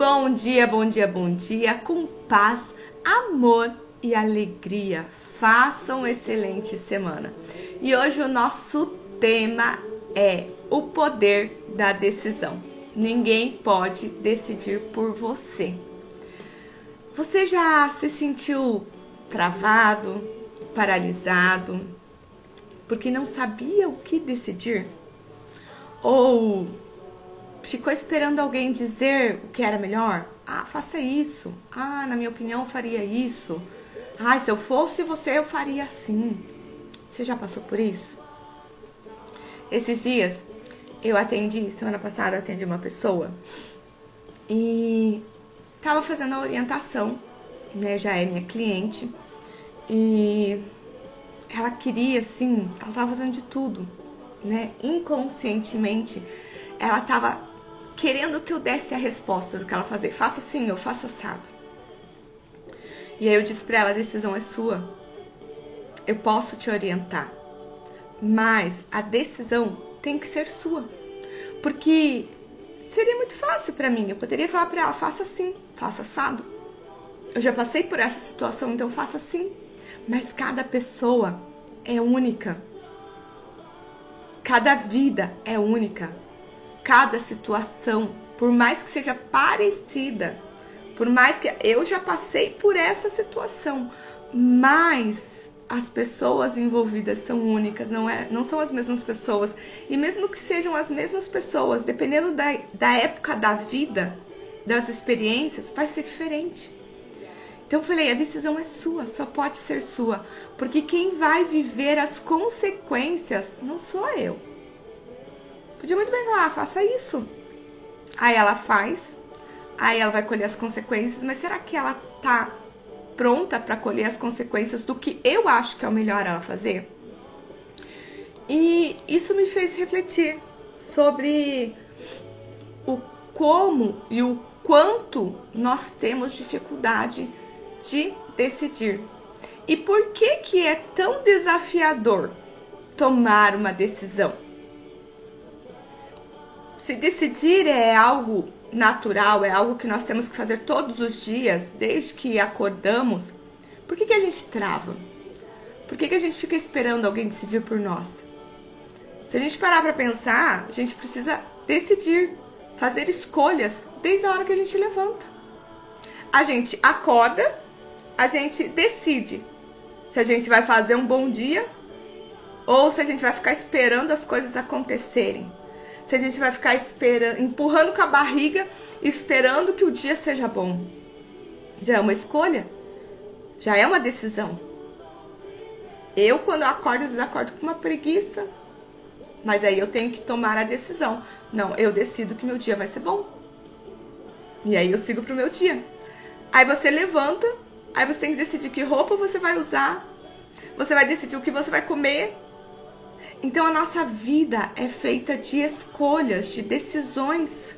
Bom dia, bom dia, bom dia, com paz, amor e alegria. Façam excelente semana. E hoje o nosso tema é o poder da decisão. Ninguém pode decidir por você. Você já se sentiu travado, paralisado, porque não sabia o que decidir? Ou ficou esperando alguém dizer o que era melhor? Ah, faça isso. Ah, na minha opinião, eu faria isso. Ah, se eu fosse você, eu faria assim. Você já passou por isso? Esses dias, semana passada, eu atendi uma pessoa e tava fazendo a orientação, né? Já é minha cliente. E ela queria, assim, ela tava fazendo de tudo, né? Inconscientemente, ela tava querendo que eu desse a resposta do que ela fazia. Faça assim, eu faço assado. E aí eu disse pra ela, a decisão é sua. Eu posso te orientar, mas a decisão tem que ser sua. Porque seria muito fácil pra mim. Eu poderia falar pra ela, faça assim, faça assado. Eu já passei por essa situação, então faça assim. Mas cada pessoa é única. Cada vida é única. Cada situação, por mais que seja parecida, por mais que eu já passei por essa situação, mas as pessoas envolvidas são únicas, não são as mesmas pessoas. E mesmo que sejam as mesmas pessoas, dependendo da época da vida, das experiências, vai ser diferente. Então eu falei, a decisão é sua, só pode ser sua, porque quem vai viver as consequências não sou eu. Podia muito bem falar, faça isso. Aí ela faz, aí ela vai colher as consequências, mas será que ela tá pronta para colher as consequências do que eu acho que é o melhor ela fazer? E isso me fez refletir sobre o como e o quanto nós temos dificuldade de decidir. E por que é tão desafiador tomar uma decisão? Se decidir é algo natural, é algo que nós temos que fazer todos os dias, desde que acordamos, por que a gente trava? Por que a gente fica esperando alguém decidir por nós? Se a gente parar para pensar, a gente precisa decidir, fazer escolhas desde a hora que a gente levanta. A gente acorda, a gente decide se a gente vai fazer um bom dia ou se a gente vai ficar esperando as coisas acontecerem. Se a gente vai ficar empurrando com a barriga, esperando que o dia seja bom. Já é uma escolha? Já é uma decisão. Eu, quando eu acordo, às vezes acordo com uma preguiça. Mas aí eu tenho que tomar a decisão. Não, eu decido que meu dia vai ser bom. E aí eu sigo pro meu dia. Aí você levanta, aí você tem que decidir que roupa você vai usar. Você vai decidir o que você vai comer. Então a nossa vida é feita de escolhas, de decisões.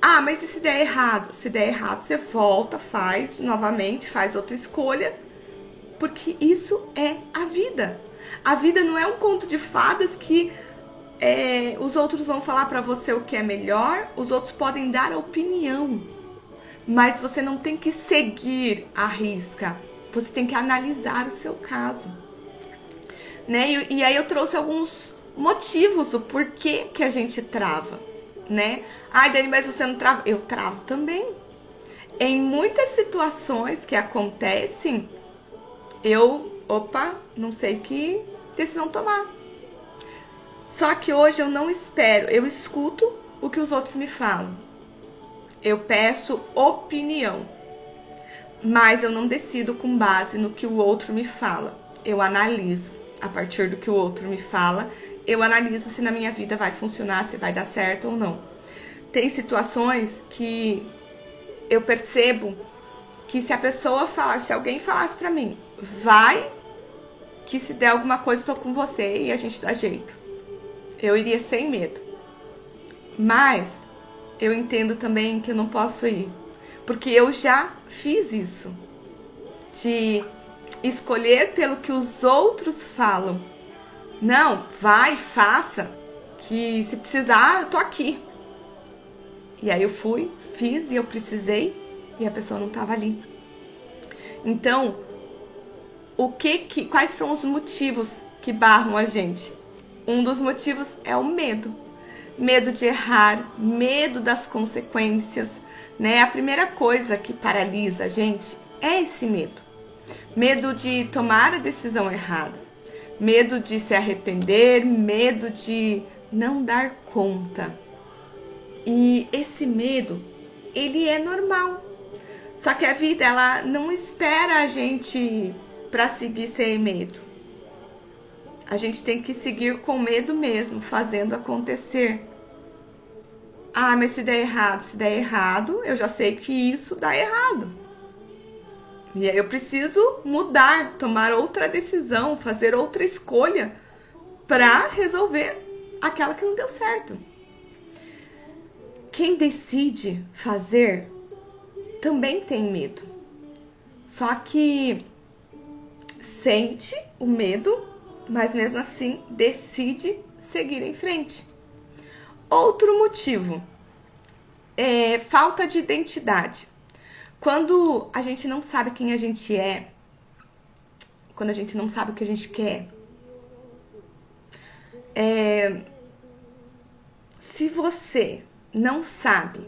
Ah, mas e se der errado? Se der errado, você volta, faz novamente, faz outra escolha. Porque isso é a vida. A vida não é um conto de fadas que os outros vão falar pra você o que é melhor. Os outros podem dar opinião. Mas você não tem que seguir a risca. Você tem que analisar o seu caso. Né? E aí eu trouxe alguns motivos do porquê que a gente trava, né? Ai, Dani, mas você não trava? Eu travo também. Em muitas situações que acontecem, não sei que decisão tomar. Só que hoje eu não espero, eu escuto o que os outros me falam. Eu peço opinião, mas eu não decido com base no que o outro me fala. Eu analiso. A partir do que o outro me fala, eu analiso se na minha vida vai funcionar, se vai dar certo ou não. Tem situações que eu percebo que se alguém falasse pra mim, vai, que se der alguma coisa eu tô com você e a gente dá jeito. Eu iria sem medo. Mas eu entendo também que eu não posso ir, porque eu já fiz isso, de escolher pelo que os outros falam. Não, vai, faça, que se precisar, eu tô aqui. E aí eu fui, fiz e eu precisei e a pessoa não estava ali. Então, quais são os motivos que barram a gente? Um dos motivos é o medo. Medo de errar, medo das consequências, né? A primeira coisa que paralisa a gente é esse medo. Medo de tomar a decisão errada, medo de se arrepender, medo de não dar conta. E esse medo, ele é normal. Só que a vida, ela não espera a gente para seguir sem medo. A gente tem que seguir com medo mesmo, fazendo acontecer. Ah, mas se der errado, eu já sei que isso dá errado. E aí eu preciso mudar, tomar outra decisão, fazer outra escolha para resolver aquela que não deu certo. Quem decide fazer também tem medo. Só que sente o medo, mas mesmo assim decide seguir em frente. Outro motivo é falta de identidade. Quando a gente não sabe quem a gente é, quando a gente não sabe o que a gente quer, se você não sabe,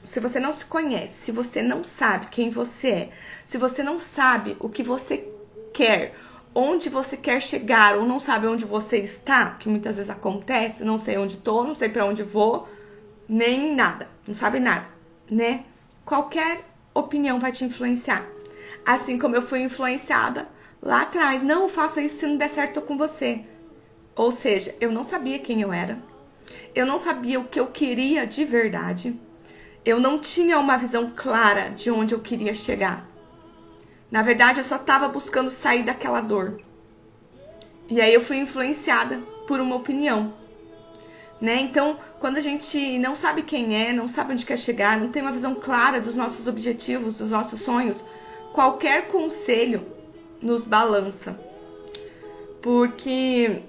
se você não se conhece, se você não sabe quem você é, se você não sabe o que você quer, onde você quer chegar, ou não sabe onde você está, que muitas vezes acontece, não sei onde estou, não sei para onde vou, nem nada, não sabe nada, né? Qualquer opinião vai te influenciar. Assim como eu fui influenciada lá atrás, não faça isso se não der certo com você. Ou seja, eu não sabia quem eu era, eu não sabia o que eu queria de verdade, eu não tinha uma visão clara de onde eu queria chegar. Na verdade, eu só estava buscando sair daquela dor. E aí eu fui influenciada por uma opinião, né? Então, quando a gente não sabe quem é, não sabe onde quer chegar, não tem uma visão clara dos nossos objetivos, dos nossos sonhos, qualquer conselho nos balança. Porque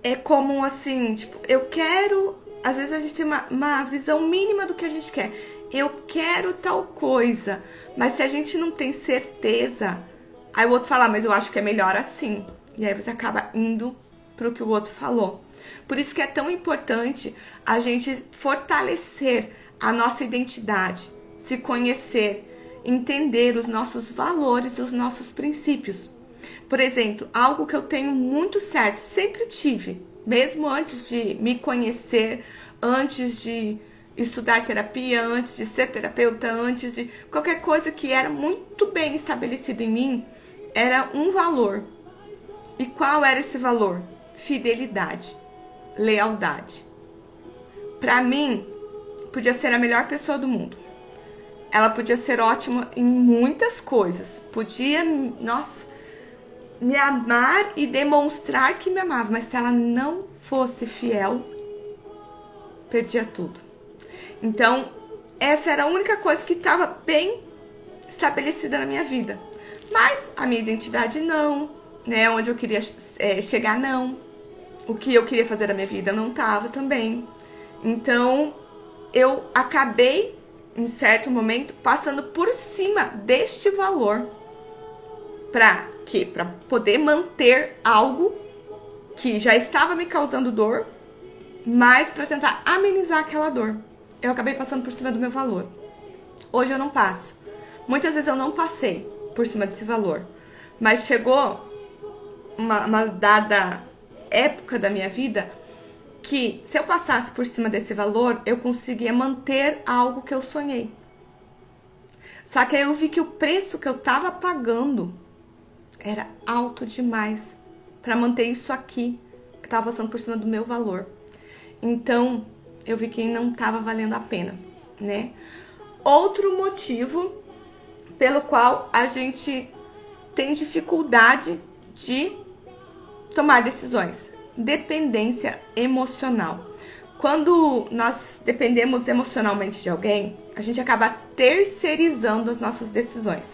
é como assim, tipo, eu quero... Às vezes a gente tem uma visão mínima do que a gente quer. Eu quero tal coisa, mas se a gente não tem certeza, aí o outro fala, mas eu acho que é melhor assim. E aí você acaba indo pro que o outro falou. Por isso que é tão importante a gente fortalecer a nossa identidade, se conhecer, entender os nossos valores e os nossos princípios. Por exemplo, algo que eu tenho muito certo, sempre tive, mesmo antes de me conhecer, antes de estudar terapia, antes de ser terapeuta, antes de qualquer coisa que era muito bem estabelecido em mim, era um valor. E qual era esse valor? Fidelidade, lealdade. Pra mim, podia ser a melhor pessoa do mundo. Ela podia ser ótima em muitas coisas. Podia, nossa, me amar e demonstrar que me amava. Mas se ela não fosse fiel, perdia tudo. Então, essa era a única coisa que estava bem estabelecida na minha vida. Mas a minha identidade não, né? Onde eu queria chegar não. O que eu queria fazer da minha vida não estava também. Então, eu acabei, em certo momento, passando por cima deste valor. Para quê? Para poder manter algo que já estava me causando dor, mas para tentar amenizar aquela dor. Eu acabei passando por cima do meu valor. Hoje eu não passo. Muitas vezes eu não passei por cima desse valor. Mas chegou uma dada época da minha vida que, se eu passasse por cima desse valor, eu conseguia manter algo que eu sonhei. Só que aí eu vi que o preço que eu estava pagando era alto demais para manter isso aqui, que estava passando por cima do meu valor. Então, eu vi que não estava valendo a pena, né? Outro motivo pelo qual a gente tem dificuldade de tomar decisões: dependência emocional. Quando nós dependemos emocionalmente de alguém, a gente acaba terceirizando as nossas decisões.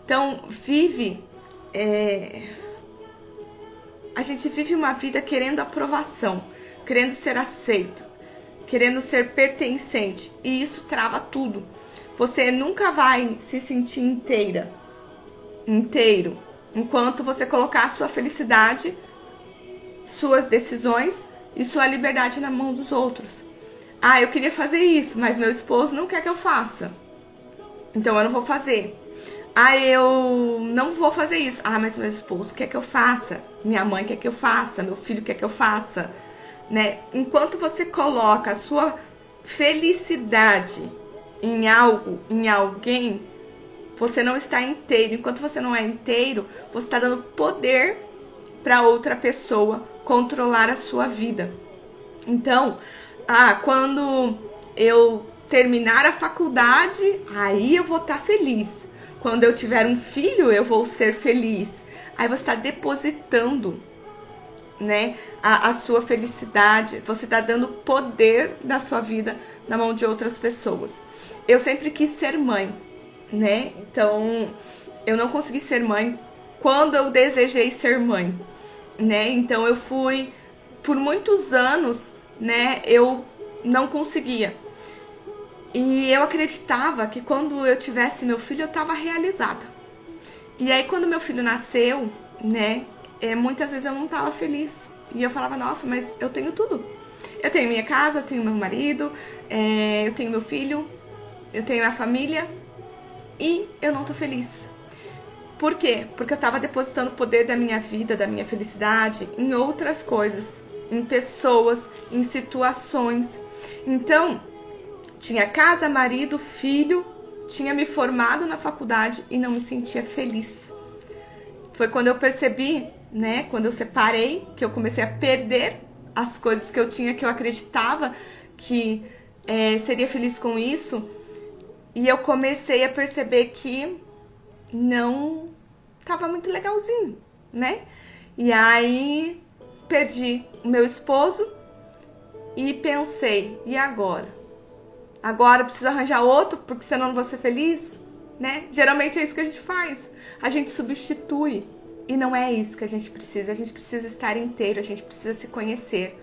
Então, a gente vive uma vida querendo aprovação, querendo ser aceito, querendo ser pertencente. E isso trava tudo. Você nunca vai se sentir inteiro, enquanto você colocar a sua felicidade, suas decisões e sua liberdade na mão dos outros. Ah, eu queria fazer isso, mas meu esposo não quer que eu faça. Então eu não vou fazer. Ah, eu não vou fazer isso. Ah, mas meu esposo quer que eu faça. Minha mãe quer que eu faça. Meu filho quer que eu faça. Né? Enquanto você coloca a sua felicidade em algo, em alguém, você não está inteiro. Enquanto você não é inteiro, você está dando poder para outra pessoa controlar a sua vida. Então, quando eu terminar a faculdade, aí eu vou estar feliz. Quando eu tiver um filho, eu vou ser feliz. Aí você está depositando, né, a sua felicidade. Você está dando poder da sua vida na mão de outras pessoas. Eu sempre quis ser mãe, né? Então, eu não consegui ser mãe quando eu desejei ser mãe, né? Então, eu fui por muitos anos, né? Eu não conseguia. E eu acreditava que quando eu tivesse meu filho, eu estava realizada. E aí, quando meu filho nasceu, né? Muitas vezes eu não estava feliz. E eu falava, nossa, mas eu tenho tudo. Eu tenho minha casa, eu tenho meu marido, eu tenho meu filho, eu tenho a família. E eu não tô feliz. Por quê? Porque eu tava depositando o poder da minha vida, da minha felicidade, em outras coisas. Em pessoas, em situações. Então, tinha casa, marido, filho, tinha me formado na faculdade e não me sentia feliz. Foi quando eu percebi, né, quando eu separei, que eu comecei a perder as coisas que eu tinha, que eu acreditava que seria feliz com isso. E eu comecei a perceber que não tava muito legalzinho, né? E aí perdi o meu esposo e pensei, e agora? Agora eu preciso arranjar outro, porque senão eu não vou ser feliz, né? Geralmente é isso que a gente faz. A gente substitui. E não é isso que a gente precisa. A gente precisa estar inteiro, a gente precisa se conhecer.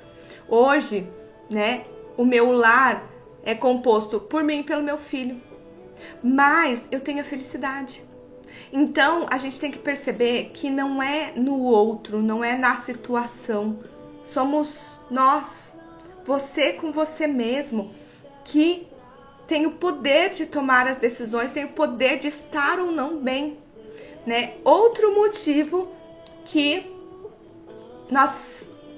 Hoje, né, o meu lar é composto por mim e pelo meu filho. Mas eu tenho a felicidade. Então, a gente tem que perceber que não é no outro, não é na situação. Somos nós, você com você mesmo, que tem o poder de tomar as decisões, tem o poder de estar ou não bem, né? Outro motivo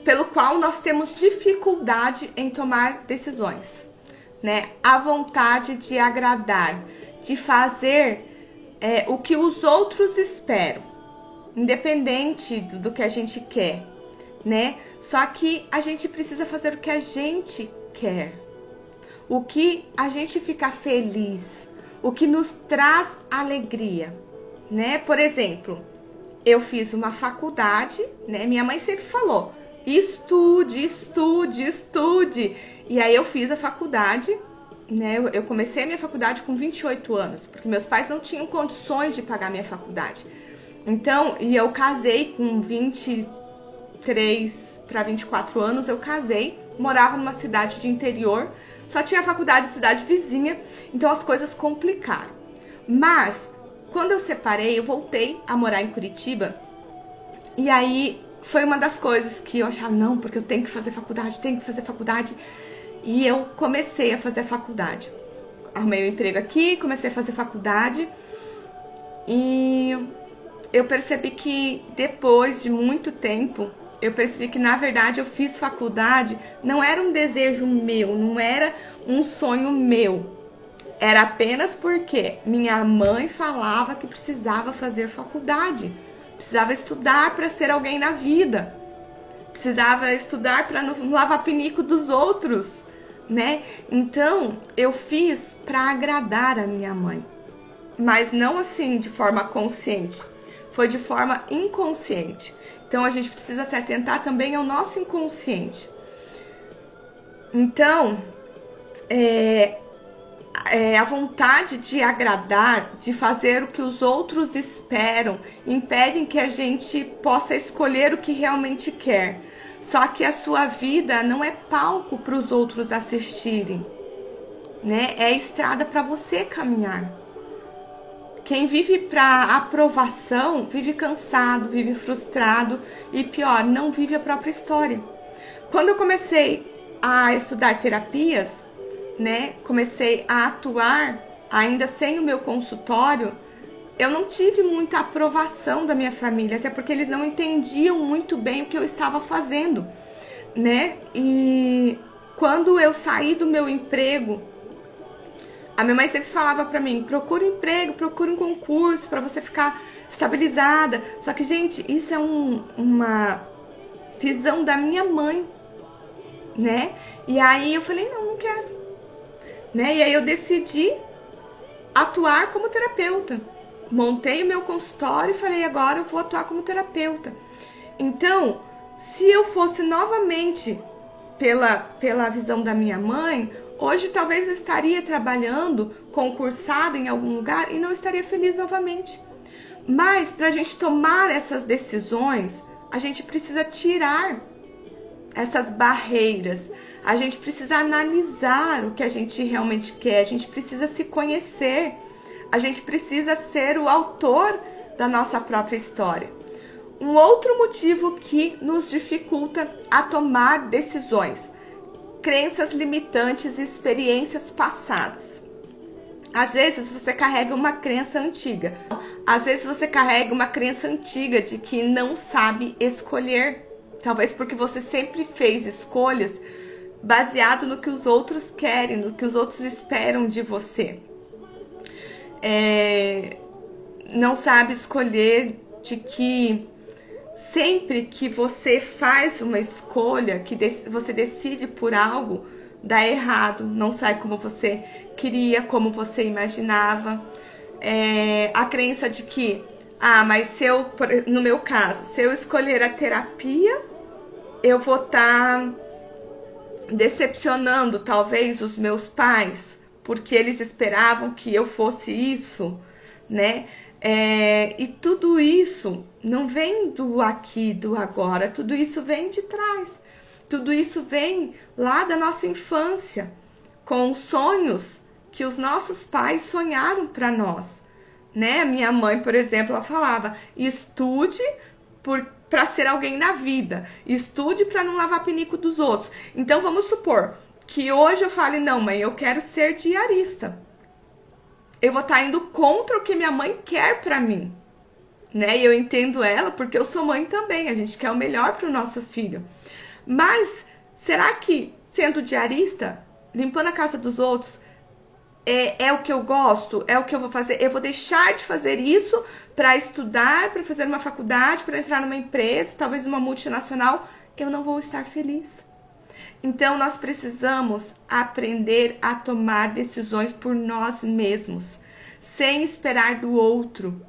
pelo qual nós temos dificuldade em tomar decisões, né? A vontade de agradar, de fazer o que os outros esperam, independente do que a gente quer, né? Só que a gente precisa fazer o que a gente quer, o que a gente fica feliz, o que nos traz alegria, né? Por exemplo, eu fiz uma faculdade, né? Minha mãe sempre falou, estude, estude, estude. E aí eu fiz a faculdade, né? Eu comecei a minha faculdade com 28 anos, porque meus pais não tinham condições de pagar a minha faculdade. Então, e eu casei com 23 para 24 anos, eu casei, morava numa cidade de interior, só tinha faculdade em cidade vizinha, então as coisas complicaram. Mas, quando eu separei, eu voltei a morar em Curitiba, e aí foi uma das coisas que eu achava, não, porque eu tenho que fazer faculdade, tenho que fazer faculdade. E eu comecei a fazer a faculdade. Arrumei um emprego aqui, comecei a fazer faculdade. E eu percebi que depois de muito tempo, eu percebi que na verdade eu fiz faculdade, não era um desejo meu, não era um sonho meu. Era apenas porque minha mãe falava que precisava fazer faculdade. Precisava estudar para ser alguém na vida. Precisava estudar para não lavar pinico dos outros, né? Então, eu fiz para agradar a minha mãe. Mas não assim de forma consciente. Foi de forma inconsciente. Então, a gente precisa se atentar também ao nosso inconsciente. Então, a vontade de agradar, de fazer o que os outros esperam, impedem que a gente possa escolher o que realmente quer. Só que a sua vida não é palco para os outros assistirem, né? É estrada para você caminhar. Quem vive para aprovação vive cansado, vive frustrado e pior, não vive a própria história. Quando eu comecei a estudar terapias, né, comecei a atuar ainda sem o meu consultório, eu não tive muita aprovação da minha família, até porque eles não entendiam muito bem o que eu estava fazendo, né? E quando eu saí do meu emprego, a minha mãe sempre falava pra mim, procura um emprego, procura um concurso pra você ficar estabilizada. Só que, gente, isso é uma visão da minha mãe, né? E aí eu falei, não quero. Né? E aí eu decidi atuar como terapeuta. Montei o meu consultório e falei, agora eu vou atuar como terapeuta. Então, se eu fosse novamente pela visão da minha mãe, hoje talvez eu estaria trabalhando, concursada em algum lugar e não estaria feliz novamente. Mas para a gente tomar essas decisões, a gente precisa tirar essas barreiras. A gente precisa analisar o que a gente realmente quer. A gente precisa se conhecer. A gente precisa ser o autor da nossa própria história. Um outro motivo que nos dificulta a tomar decisões: crenças limitantes e experiências passadas. Às vezes você carrega uma crença antiga. Às vezes você carrega uma crença antiga de que não sabe escolher. Talvez porque você sempre fez escolhas baseado no que os outros querem, no que os outros esperam de você. Não sabe escolher de que sempre que você faz uma escolha, que você decide por algo, dá errado, não sai como você queria, como você imaginava. A crença de que, mas se eu, no meu caso, se eu escolher a terapia, eu vou estar decepcionando talvez os meus pais, porque eles esperavam que eu fosse isso, né? E tudo isso não vem do aqui, do agora, tudo isso vem de trás. Tudo isso vem lá da nossa infância, com os sonhos que os nossos pais sonharam para nós, né? A minha mãe, por exemplo, ela falava: estude para ser alguém na vida, estude para não lavar pinico dos outros. Então vamos supor que hoje eu fale: não, mãe, eu quero ser diarista. Eu vou estar indo contra o que minha mãe quer para mim, né? E eu entendo ela porque eu sou mãe também, a gente quer o melhor para o nosso filho. Mas será que sendo diarista, limpando a casa dos outros, é o que eu gosto? É o que eu vou fazer? Eu vou deixar de fazer isso para estudar, para fazer uma faculdade, para entrar numa empresa, talvez numa multinacional? Eu não vou estar feliz. Então nós precisamos aprender a tomar decisões por nós mesmos, sem esperar do outro,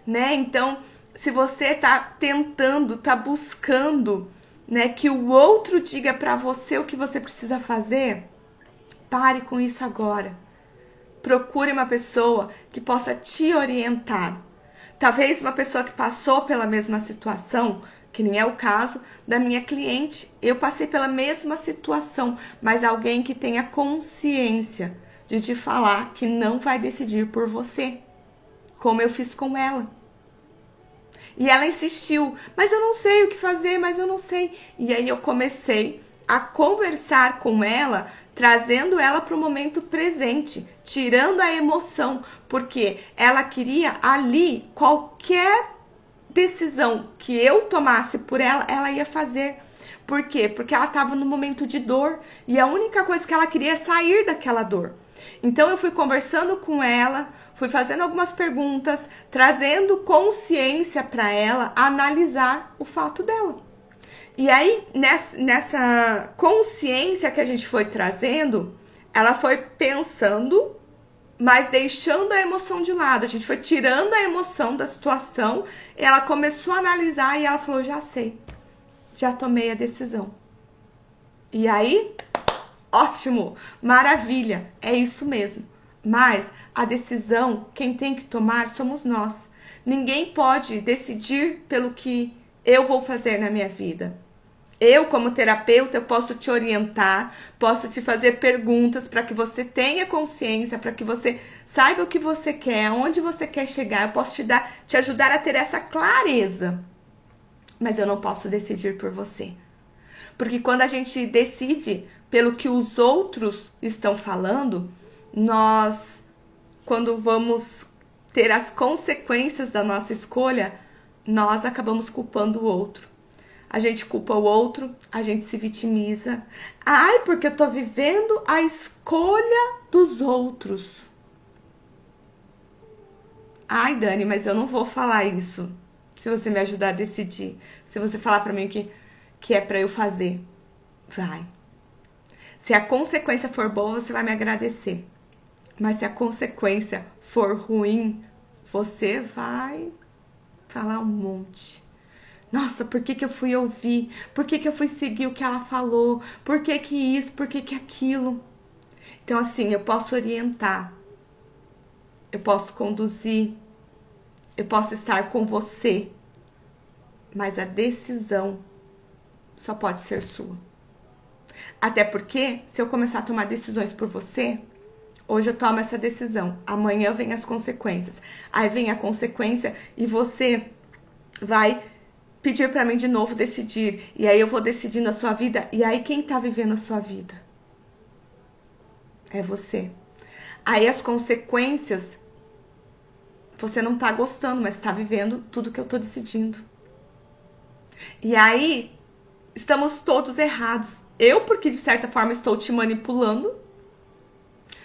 né? Então, se você tá tentando, tá buscando, né, que o outro diga para você o que você precisa fazer, pare com isso agora. Procure uma pessoa que possa te orientar. Talvez uma pessoa que passou pela mesma situação, que nem é o caso da minha cliente. Eu passei pela mesma situação, mas alguém que tenha consciência de te falar que não vai decidir por você, como eu fiz com ela. E ela insistiu: mas eu não sei o que fazer, mas eu não sei. E aí eu comecei a conversar com ela, trazendo ela para o momento presente, tirando a emoção, porque ela queria ali qualquer decisão que eu tomasse por ela, ela ia fazer. Por quê? Porque ela estava no momento de dor e a única coisa que ela queria é sair daquela dor. Então eu fui conversando com ela, fui fazendo algumas perguntas, trazendo consciência para ela analisar o fato dela. E aí, nessa consciência que a gente foi trazendo, ela foi pensando, mas deixando a emoção de lado. A gente foi tirando a emoção da situação, ela começou a analisar e ela falou: já sei, já tomei a decisão. E aí, ótimo, maravilha, é isso mesmo. Mas a decisão, quem tem que tomar somos nós. Ninguém pode decidir pelo que eu vou fazer na minha vida. Eu, como terapeuta, eu posso te orientar, posso te fazer perguntas para que você tenha consciência, para que você saiba o que você quer, onde você quer chegar. Eu posso te ajudar a ter essa clareza. Mas eu não posso decidir por você. Porque quando a gente decide pelo que os outros estão falando, nós, quando vamos ter as consequências da nossa escolha, nós acabamos culpando o outro. A gente culpa o outro, a gente se vitimiza. Ai, porque eu tô vivendo a escolha dos outros. Ai, Dani, mas eu não vou falar isso. Se você me ajudar a decidir. Se você falar pra mim que é pra eu fazer. Vai. Se a consequência for boa, você vai me agradecer. Mas se a consequência for ruim, você vai falar um monte. Nossa, por que eu fui ouvir? Por que eu fui seguir o que ela falou? Por que isso? Por que aquilo? Então, assim, eu posso orientar. Eu posso conduzir. Eu posso estar com você. Mas a decisão só pode ser sua. Até porque, se eu começar a tomar decisões por você, hoje eu tomo essa decisão. Amanhã vem as consequências. Aí vem a consequência e você vai pedir pra mim de novo decidir. E aí eu vou decidindo a sua vida. E aí quem tá vivendo a sua vida? É você. Aí as consequências, você não tá gostando, mas tá vivendo tudo que eu tô decidindo. E aí, estamos todos errados. Eu, porque de certa forma estou te manipulando.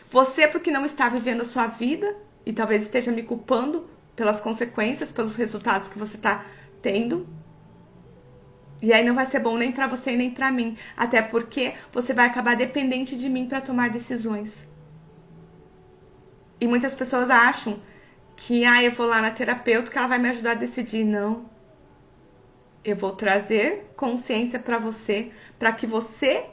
Você, porque não está vivendo a sua vida. E talvez esteja me culpando pelas consequências, pelos resultados que você tá tendo. E aí não vai ser bom nem pra você e nem pra mim. Até porque você vai acabar dependente de mim pra tomar decisões. E muitas pessoas acham que eu vou lá na terapeuta que ela vai me ajudar a decidir. Não. Eu vou trazer consciência pra você, pra que você,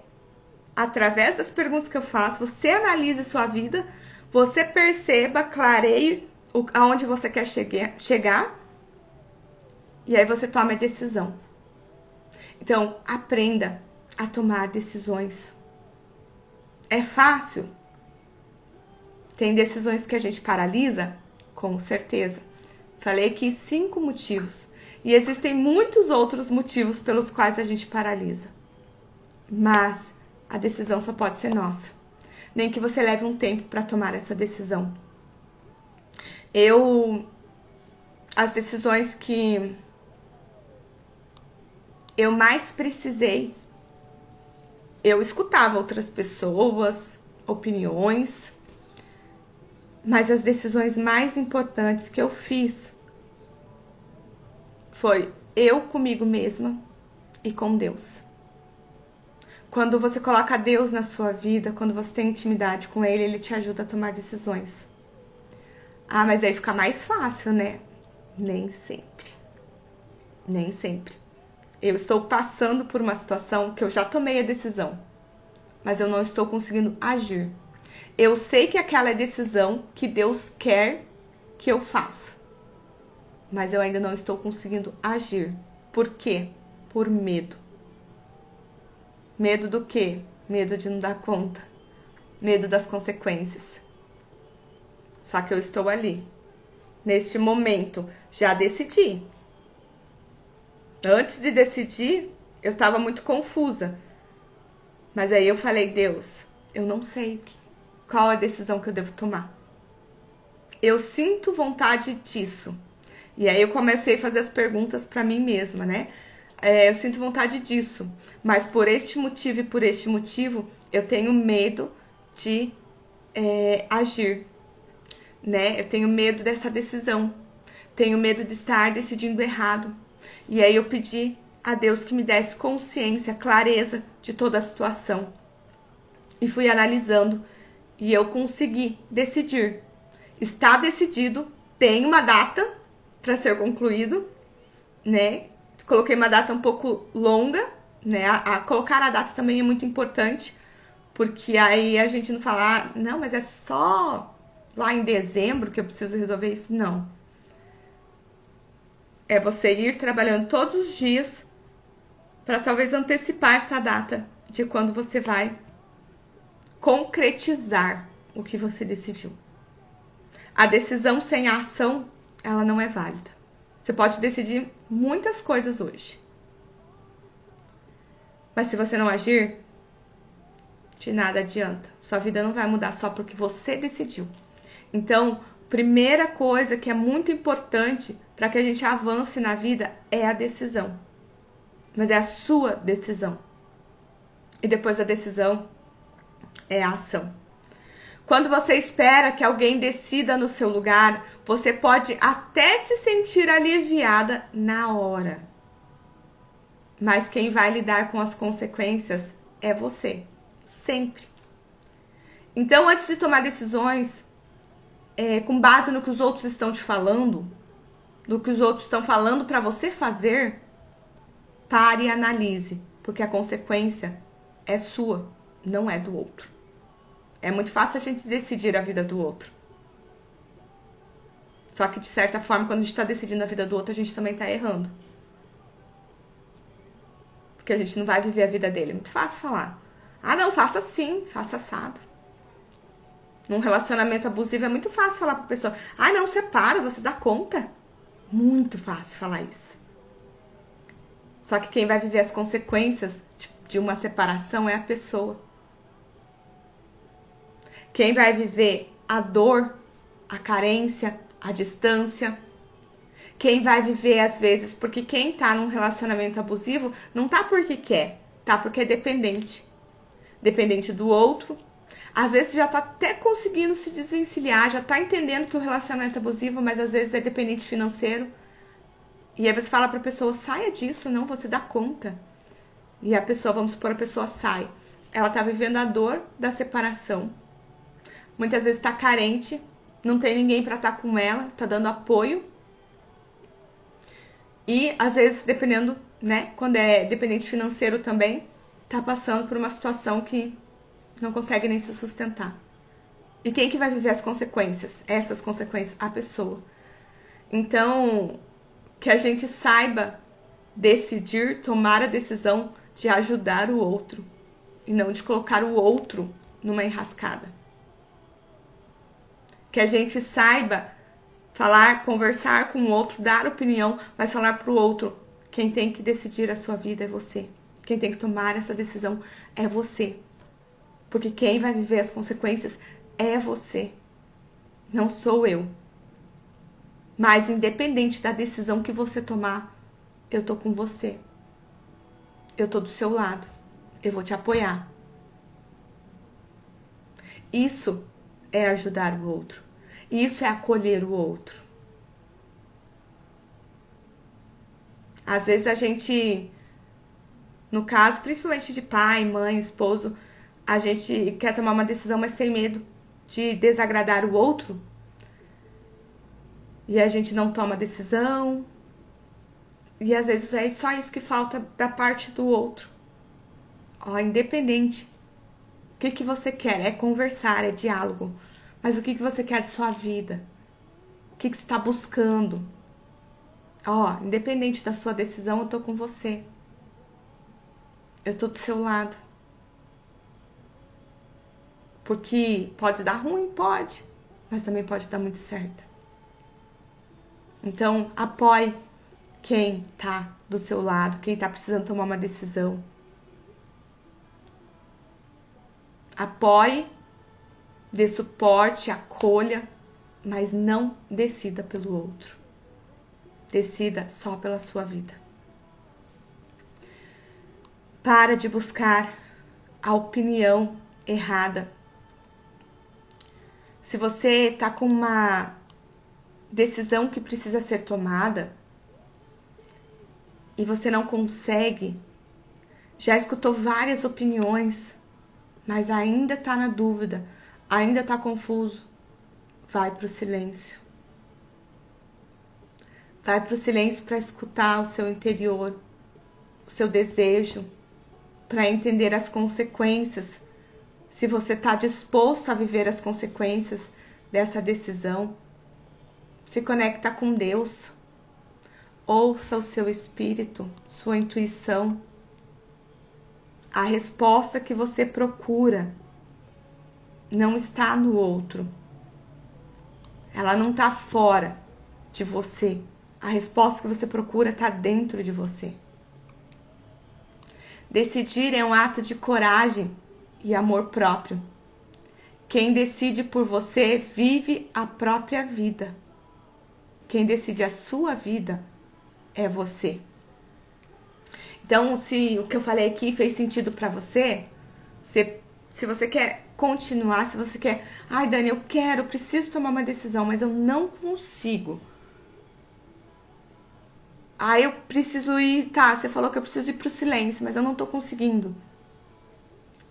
através das perguntas que eu faço, você analise sua vida, você perceba, clareie aonde você quer chegar. E aí você toma a decisão. Então, aprenda a tomar decisões. É fácil? Tem decisões que a gente paralisa? Com certeza. Falei aqui 5 motivos. E existem muitos outros motivos pelos quais a gente paralisa. Mas a decisão só pode ser nossa. Nem que você leve um tempo para tomar essa decisão. As decisões que eu mais precisei, eu escutava outras pessoas, opiniões, mas as decisões mais importantes que eu fiz foi eu comigo mesma e com Deus. Quando você coloca Deus na sua vida, quando você tem intimidade com Ele, Ele te ajuda a tomar decisões. Ah, mas aí fica mais fácil, né? Nem sempre. Nem sempre. Eu estou passando por uma situação que eu já tomei a decisão, mas eu não estou conseguindo agir. Eu sei que aquela é a decisão que Deus quer que eu faça, mas eu ainda não estou conseguindo agir. Por quê? Por medo. Medo do quê? Medo de não dar conta. Medo das consequências. Só que eu estou ali. Neste momento, já decidi. Antes de decidir, eu estava muito confusa. Mas aí eu falei, Deus, eu não sei qual é a decisão que eu devo tomar. Eu sinto vontade disso. E aí eu comecei a fazer as perguntas para mim mesma, né? Eu sinto vontade disso, mas por este motivo e por este motivo, eu tenho medo de agir, né? Eu tenho medo dessa decisão, tenho medo de estar decidindo errado. E aí eu pedi a Deus que me desse consciência, clareza de toda a situação. E fui analisando e eu consegui decidir. Está decidido, tem uma data para ser concluído, né? Coloquei uma data um pouco longa, né? Colocar a data também é muito importante, porque aí a gente não fala, não, mas é só lá em dezembro que eu preciso resolver isso. Não. É você ir trabalhando todos os dias para talvez antecipar essa data de quando você vai concretizar o que você decidiu. A decisão sem a ação, ela não é válida. Você pode decidir muitas coisas hoje, mas se você não agir, de nada adianta. Sua vida não vai mudar só porque você decidiu. Então, primeira coisa que é muito importante para que a gente avance na vida é a decisão. Mas é a sua decisão. E depois da decisão é a ação. Quando você espera que alguém decida no seu lugar, você pode até se sentir aliviada na hora. Mas quem vai lidar com as consequências é você. Sempre. Então, antes de tomar decisões, com base no que os outros estão te falando, do que os outros estão falando para você fazer, pare e analise, porque a consequência é sua, não é do outro. É muito fácil a gente decidir a vida do outro. Só que, de certa forma, quando a gente está decidindo a vida do outro, a gente também está errando. Porque a gente não vai viver a vida dele. É muito fácil falar. Ah, não, faça assim, faça assado. Num relacionamento abusivo é muito fácil falar pra pessoa: ah, não, separa, você dá conta. Muito fácil falar isso. Só que quem vai viver as consequências de uma separação é a pessoa. Quem vai viver a dor, a carência, a distância. Quem vai viver às vezes, porque quem tá num relacionamento abusivo não tá porque quer, tá porque é dependente. Dependente do outro, às vezes já tá até conseguindo se desvencilhar, já tá entendendo que o relacionamento é abusivo, mas às vezes é dependente financeiro. E aí você fala pra pessoa: saia disso, não, você dá conta. E a pessoa, vamos supor, a pessoa sai. Ela tá vivendo a dor da separação. Muitas vezes tá carente, não tem ninguém pra estar com ela, tá dando apoio. E às vezes, dependendo, né, quando é dependente financeiro também, tá passando por uma situação que não consegue nem se sustentar. E quem que vai viver as consequências? Essas consequências? A pessoa. Então, que a gente saiba decidir, tomar a decisão de ajudar o outro. E não de colocar o outro numa enrascada. Que a gente saiba falar, conversar com o outro, dar opinião, mas falar pro outro: quem tem que decidir a sua vida é você. Quem tem que tomar essa decisão é você. Porque quem vai viver as consequências é você. Não sou eu. Mas independente da decisão que você tomar, eu tô com você. Eu tô do seu lado. Eu vou te apoiar. Isso é ajudar o outro. Isso é acolher o outro. Às vezes a gente, no caso, principalmente de pai, mãe, esposo, a gente quer tomar uma decisão, mas tem medo de desagradar o outro. E a gente não toma decisão. E às vezes é só isso que falta da parte do outro. Ó, independente. O que você quer? É conversar, é diálogo. Mas o que você quer de sua vida? O que você está buscando? Ó, independente da sua decisão, eu tô com você. Eu tô do seu lado. Porque pode dar ruim, pode. Mas também pode dar muito certo. Então, apoie quem tá do seu lado, quem tá precisando tomar uma decisão. Apoie, dê suporte, acolha, mas não decida pelo outro. Decida só pela sua vida. Para de buscar a opinião errada. Se você tá com uma decisão que precisa ser tomada e você não consegue, já escutou várias opiniões, mas ainda tá na dúvida, ainda tá confuso, vai pro silêncio. Vai pro silêncio para escutar o seu interior, o seu desejo, para entender as consequências. Se você tá disposto a viver as consequências dessa decisão, se conecta com Deus. Ouça o seu espírito, sua intuição. A resposta que você procura não está no outro. Ela não está fora de você. A resposta que você procura está dentro de você. Decidir é um ato de coragem e amor próprio. Quem decide por você vive a própria vida. Quem decide a sua vida é você. Então, se o que eu falei aqui fez sentido para você, se você quer continuar, se você quer... Ai, Dani, eu preciso tomar uma decisão, mas eu não consigo. Ah, eu preciso ir... Tá, você falou que eu preciso ir pro silêncio, mas eu não tô conseguindo.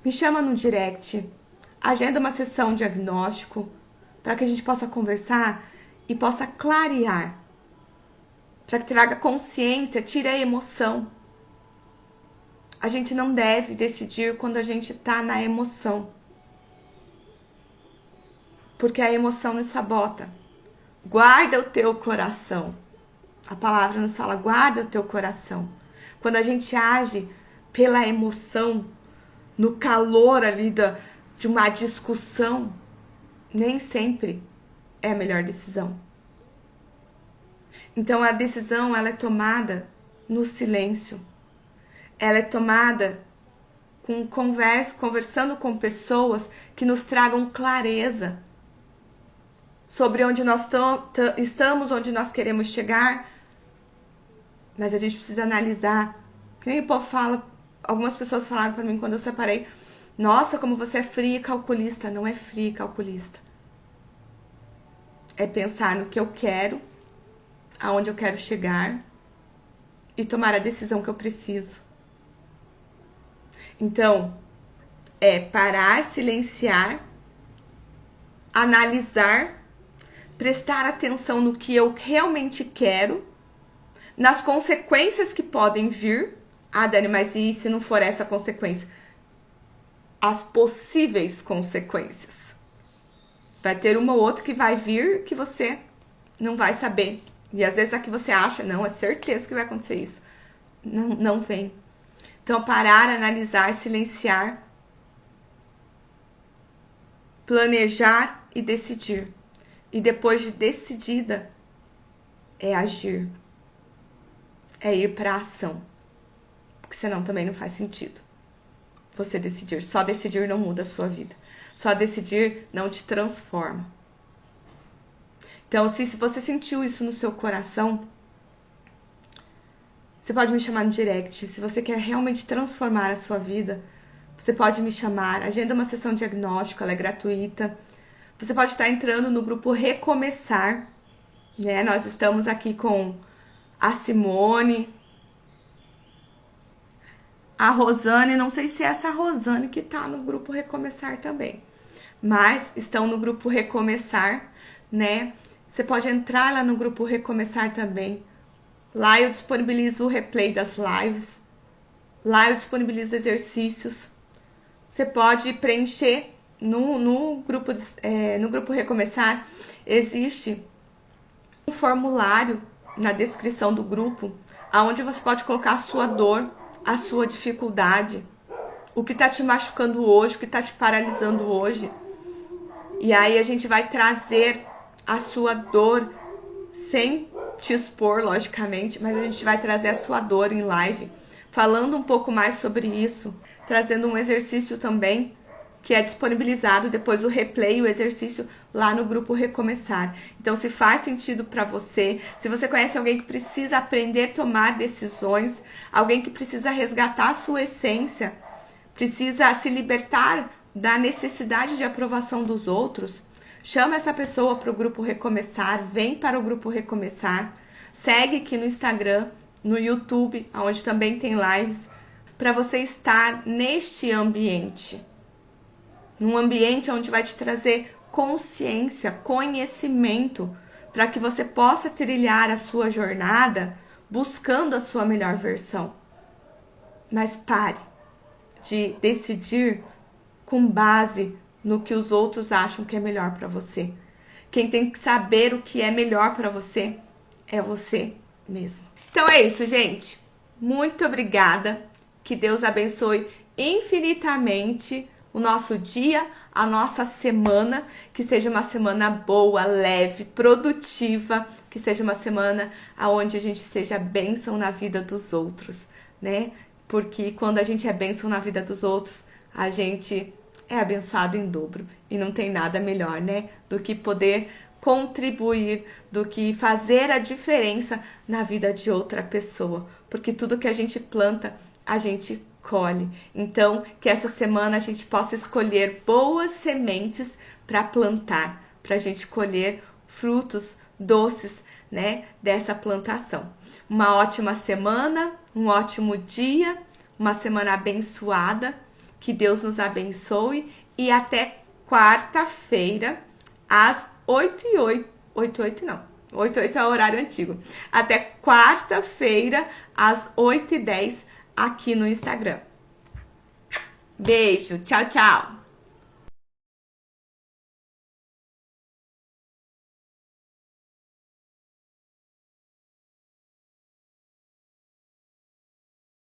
Me chama no direct. Agenda uma sessão de diagnóstico para que a gente possa conversar e possa clarear. Para que traga consciência, tire a emoção. A gente não deve decidir quando a gente tá na emoção. Porque a emoção nos sabota. Guarda o teu coração. A palavra nos fala, guarda o teu coração. Quando a gente age pela emoção, no calor ali de uma discussão, nem sempre é a melhor decisão. Então a decisão, ela é tomada no silêncio. Ela é tomada conversando com pessoas que nos tragam clareza sobre onde nós estamos, onde nós queremos chegar. Mas a gente precisa analisar. Que nem o povo fala, algumas pessoas falaram pra mim quando eu separei, nossa, como você é fria e calculista. Não é fria e calculista. É pensar no que eu quero, aonde eu quero chegar e tomar a decisão que eu preciso. Então, é parar, silenciar, analisar, prestar atenção no que eu realmente quero, nas consequências que podem vir. Ah, Dani, mas e se não for essa consequência? As possíveis consequências. Vai ter uma ou outra que vai vir que você não vai saber. E às vezes a que você acha, não, é certeza que vai acontecer isso. Não vem. Então, parar, analisar, silenciar, planejar e decidir. E depois de decidida, é agir. É ir para a ação. Porque senão também não faz sentido. Você decidir. Só decidir não muda a sua vida. Só decidir não te transforma. Então, se você sentiu isso no seu coração, você pode me chamar no direct. Se você quer realmente transformar a sua vida, você pode me chamar. Agenda uma sessão de diagnóstico, ela é gratuita. Você pode estar entrando no grupo Recomeçar, né? Nós estamos aqui com a Simone, a Rosane, não sei se é essa Rosane que está no grupo Recomeçar também, mas estão no grupo Recomeçar, né? Você pode entrar lá no grupo Recomeçar também. Lá eu disponibilizo o replay das lives. Lá eu disponibilizo exercícios. Você pode preencher no grupo Recomeçar. Existe um formulário na descrição do grupo, onde você pode colocar a sua dor, a sua dificuldade, o que está te machucando hoje, o que está te paralisando hoje. E aí a gente vai trazer a sua dor sem te expor, logicamente, mas a gente vai trazer a sua dor em live, falando um pouco mais sobre isso, trazendo um exercício também, que é disponibilizado depois do replay, o exercício lá no grupo Recomeçar. Então, se faz sentido para você, se você conhece alguém que precisa aprender a tomar decisões, alguém que precisa resgatar a sua essência, precisa se libertar da necessidade de aprovação dos outros, chama essa pessoa para o grupo Recomeçar, vem para o grupo Recomeçar, segue aqui no Instagram, no YouTube, onde também tem lives, para você estar neste ambiente. Num ambiente onde vai te trazer consciência, conhecimento, para que você possa trilhar a sua jornada buscando a sua melhor versão. Mas pare de decidir com base no que os outros acham que é melhor para você. Quem tem que saber o que é melhor para você é você mesmo. Então é isso, gente. Muito obrigada. Que Deus abençoe infinitamente o nosso dia, a nossa semana, que seja uma semana boa, leve, produtiva, que seja uma semana onde a gente seja bênção na vida dos outros, né? Porque quando a gente é bênção na vida dos outros, a gente é abençoado em dobro. E não tem nada melhor, né? Do que poder contribuir, do que fazer a diferença na vida de outra pessoa. Porque tudo que a gente planta, a gente colhe. Então, que essa semana a gente possa escolher boas sementes para plantar, para a gente colher frutos doces, né, dessa plantação. Uma ótima semana, um ótimo dia, uma semana abençoada, que Deus nos abençoe e até quarta-feira, às 8h08, 8h08 não, 8h08 é o horário antigo, até quarta-feira, às 8h10, aqui no Instagram. Beijo, tchau, tchau!